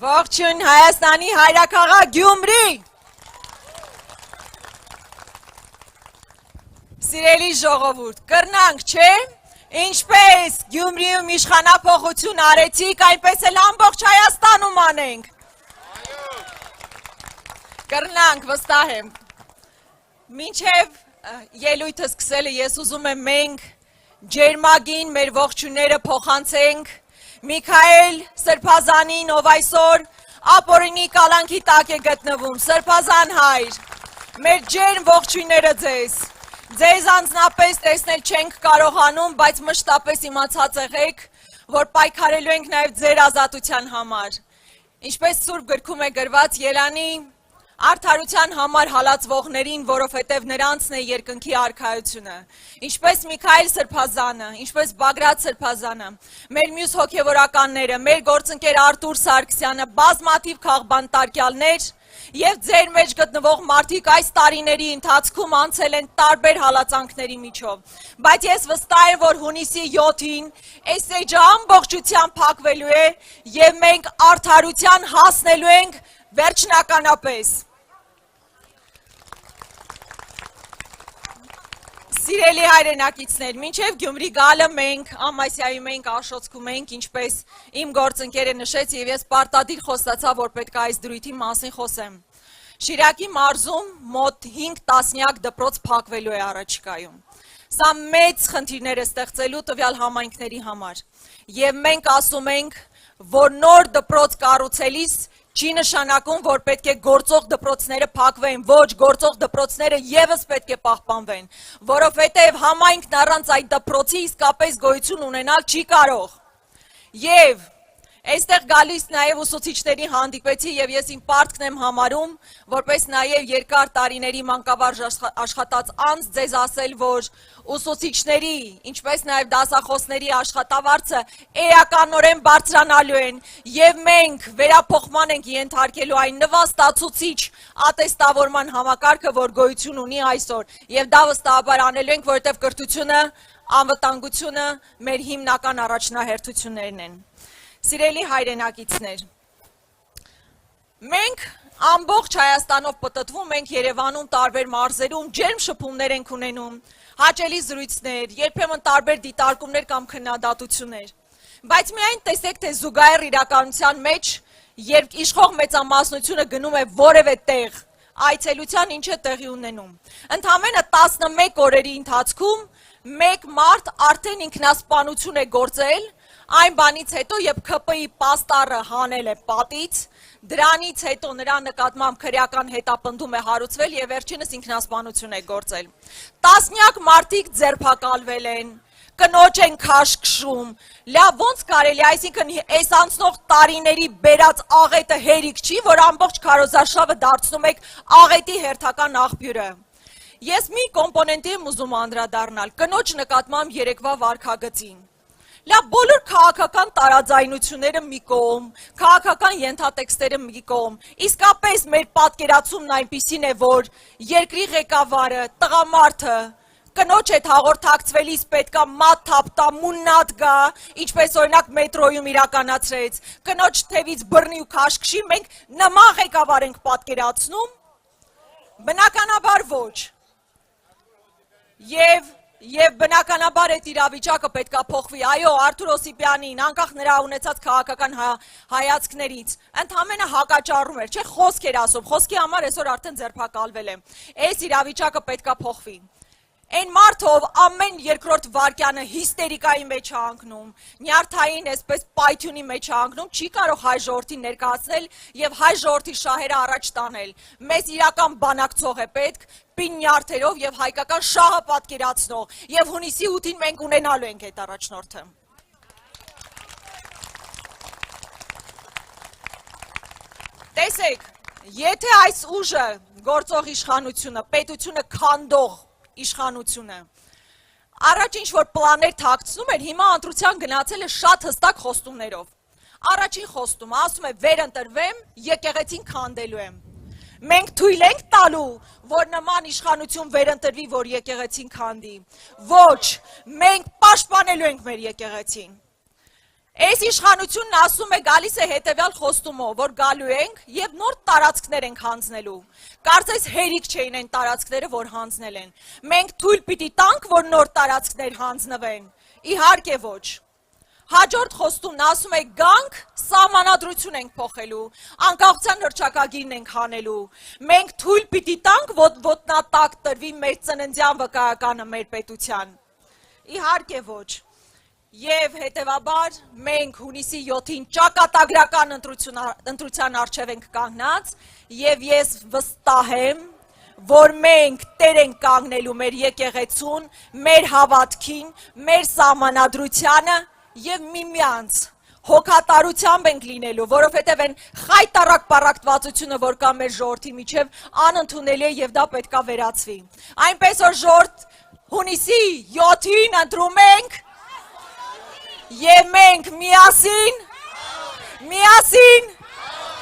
Ողջույն Հայաստանի հայրաքաղաք Գյումրի։ Սիրելի ժողովուրդ, կրնանք, չէ՞։ Ինչպես Գյումրիում իշխանափոխություն արեցիք, այնպես էլ ամբողջ Հայաստանում անենք։ Կրնանք, վստահ եմ։ Մինչև ելույթը սկսելը ես ուզում եմ մենք ջերմագին մեր ողջույնները փոխանցենք Միքայել Սրբազանին, ով այսօր ապօրինի կալանքի տակ է գտնվում, Սրբազան հայր, մեր ջերմ ողջույնները ձեզ, ձեզ անձնապես տեսնել չենք կարողանում, բայց մշտապես իմացած եղեք, որ պայքարելու ենք նաև ձեր ազատության համար, ինչպես Սուրբ գրքում է գրված Ելանի արդարության համար հալածվողներին, որովհետև նրանցն է երկնքի արքայությունը, ինչպես Միքայել Սրբազանը, ինչպես Բագրատ Սրբազանը, մեր մյուս հոգևորականները, մեր գործընկեր Արտուր Սարգսյանը, բազմաթիվ քաղբանտարկյալներ և ձեր մեջ գտնվող մարդիկ այս տարիների ընթացքում անցել են տարբեր հալածանքների միջով, բայց ես վստահ եմ, որ հունիսի 7-ին այս էջը ամբողջությամբ փակվելու է և մենք արդարության հասնելու ենք վերջնականապես։ Սիրելի հայրենակիցներ, մինչև Գյումրի գալը մենք Ամասիայում ենք, Աշոտսկում ենք, ինչպես իմ գործընկերը նշեց և ես պարտադիր խոստացա, որ պետք է այս դրույթի մասին խոսեմ։ Շիրակի մարզում մոտ 5 տասնյակ դպրոց փակվելու է առաջիկայում։ Սա մեծ խնդիրներ է ստեղծելու տվյալ համայնքների համար։ Եվ մենք ասում ենք, որ նոր դպրոց կառուցելիս չի նշանակում, որ պետք է գործող դպրոցները փակվեն, ոչ, գործող դպրոցները ևս պետք է պահպանվեն, որովհետև համայնքն առանց այդ դպրոցի իսկապես գոյություն ունենալ չի կարող։ Եվ այստեղ գալիս նաև ուսուցիչների հանդիպեցի և ես իմ պարտքն եմ համարում, որպես նաև երկար տարիների մանկավարժ աշխատած անձ ձեզ ասել, որ ուսուցիչների, ինչպես նաև դասախոսների աշխատավարձը էականորեն բարձրանալու են և մենք վերափոխման ենք ենթարկելու այն նվաստացուցիչ ատեստավորման համակարգը, որ գոյություն ունի այսօր և դա վստահաբար անելու ենք, որովհետև կրթությունը, անվտանգությունը մեր հիմնական առաջնահերթություններն են։ Սիրելի հայրենակիցներ, մենք ամբողջ Հայաստանով պտտվում ենք Երևանում տարբեր մարզերում, ջերմ շփումներ ենք ունենում, հաճելի զրույցներ, երբեմն տարբեր դիտարկումներ կամ քննադատություններ, բայց միայն տեսեք, թե զուգահեռ իրականության մեջ, երբ իշխող մեծամասնությունը գնում է որևէ տեղ, այցելության ինչ է տեղի ունենում։ Ընդամենը 11 օրերի ընթացքում մեկ մարդ արդեն ինքնասպանություն է գործել, այն բանից հետո, երբ ՔՊ-ի պաստառը հանել է պատից, դրանից հետո նրա նկատմամբ քրեական հետապնդում է հարուցվել և վերջինս ինքնասպանություն է գործել։ Տասնյակ մարդիկ ձերբակալվել են, կնոջ են քաշքշում, լավ ոնց կարելի, այսինքն այս անցնող տարիների բերած աղետը հերիք չի, որ ամբողջ քարոզարշավը դարձնում եք աղետի հերթական աղբյուրը։ Ես մի կոմպոնենտի եմ ուզում անդրադառնալ, կնոջ նկատմամբ երեկվա վարքագծին։ Լավ, բոլոր քաղաքական տարաձայնությունները մի կողմ, քաղաքական ենթատեքստերը մի կողմ, իսկապես մեր պատկերացումն այնպիսին է, որ երկրի ղեկավարը, տղամարդը, կնոջ հետ հաղորդակցվելիս պետքա մատ թափտա, մուննատ գա, ինչպես օրինակ մետրոյում իրականացրեց, կնոջ թևից բռնի ու քաշքշի, մենք նման ղեկավար ենք պատկերացնում, բնականաբար ոչ, Եվ բնականաբար այդ իրավիճակը պետք է փոխվի, այո, Արթուր Օսիպյանին, անկախ նրա ունեցած քաղաքական հայացքներից, ընդամենը հակաճառում էր, չէ, խոսք էր ասում, խոսքի համար այսօր արդեն ձերբակալվել է, այս իրավիճակը պետք է փոխվի։ Այն մարդով ամեն երկրորդ վարկյանը հիստերիկայի մեջ է ընկնում, նյարդային այսպես պայթյունի մեջ է ընկնում, չի կարող հայ ժողովրդին ներկայացնել և հայ ժողովրդի շահերը առաջ տանել։ Մեզ իրական բանակցող է պետք, պին նյարդերով և հայկական շահը պատկերացնող, և հունիսի 8-ին մենք ունենալու ենք այդ առաջնորդը։ Տեսեք, եթե այս ուժը գործող իշխանությունը, պետությունը քանդող իշխանությունը, առաջ ինչ-որ պլաններ թաքցնում էր, հիմա ընտրության գնացել է շատ հստակ խոստումներով։ Առաջին խոստումը ասում է վերընտրվեմ, եկեղեցին քանդելու եմ։ Մենք թույլ ենք տալու, որ նման իշխանություն վերընտրվի, որ եկեղեցին քանդի։ Ոչ, մենք պաշտպանելու ենք մեր եկեղեցին։ Այս իշխանությունն ասում է գալիս է հետևյալ խոստումով, որ գալու ենք եւ նոր տարածքներ ենք հանձնելու։ Կարծես հերիք չէին այն տարածքները, որ հանձնել են։ Մենք թույլ պիտի տանք, որ նոր տարածքներ հանձնվեն։ Իհարկե ոչ։ Հաջորդ խոստումն ասում է գանք, սահմանադրություն ենք փոխելու, անկախության հռչակագիրն ենք հանելու։ Մենք թույլ պիտի տանք, որ ոտնատակ տրվի մեր ծննդյան վկայականը մեր պետության։ Իհարկե ոչ։ Եվ հետևաբար մենք հունիսի 7-ին ճակատագրական ընտրության առջև ենք կանգնած եւ ես վստահ եմ, որ մենք տեր ենք կանգնելու մեր եկեղեցուն, մեր հավատքին, մեր սահմանադրությանը եւ միմյանց հոգատարությամբ ենք լինելու, որովհետեւ այն խայտարակ պարակտվածությունը, որ կա մեր ժողովրդի միջև, անընդունելի է եւ դա պետքա վերացվի։ Այնպես որ ժողովուրդ հունիսի 7-ին ընտրում ենք եւ մենք միասին